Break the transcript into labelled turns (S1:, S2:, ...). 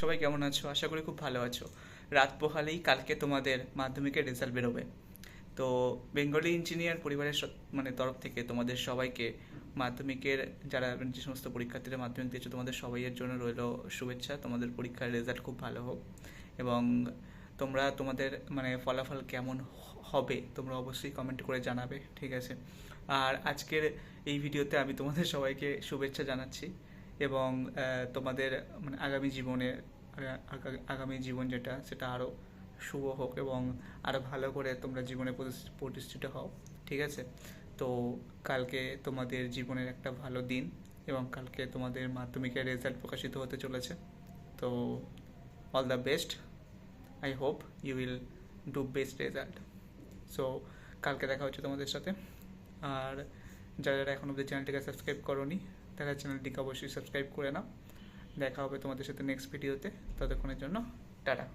S1: সবাই কেমন আছো? আশা করি খুব ভালো আছো। রাত পোহালেই কালকে তোমাদের মাধ্যমিকের রেজাল্ট বেরোবে। তো বেঙ্গলি ইঞ্জিনিয়ার পরিবারের মানে তরফ থেকে তোমাদের সবাইকে মাধ্যমিকের, যারা যে সমস্ত পরীক্ষার্থীরা মাধ্যমিক দিয়েছো তোমাদের সবাইয়ের জন্য রইলো শুভেচ্ছা। তোমাদের পরীক্ষার রেজাল্ট খুব ভালো হোক এবং তোমরা তোমাদের মানে ফলাফল কেমন হবে তোমরা অবশ্যই কমেন্ট করে জানাবে, ঠিক আছে? আর আজকের এই ভিডিওতে আমি তোমাদের সবাইকে শুভেচ্ছা জানাচ্ছি এবং তোমাদের মানে আগামী জীবনে আগামী জীবন যেটা সেটা আরও শুভ হোক এবং আরও ভালো করে তোমরা জীবনে প্রতিষ্ঠিত হও, ঠিক আছে? তো কালকে তোমাদের জীবনের একটা ভালো দিন এবং কালকে তোমাদের মাধ্যমিকের রেজাল্ট প্রকাশিত হতে চলেছে। তো all the best. I hope you will do best result. So কালকে দেখা হচ্ছে তোমাদের সাথে। আর যারা যারা এখন অব্দি চ্যানেলটিকে সাবস্ক্রাইব করোনি তারা চ্যানেলটিকে অবশ্যই সাবস্ক্রাইব করে নাও। দেখা হবে তোমাদের সাথে নেক্সট ভিডিওতে। ততক্ষণের জন্য টাটা।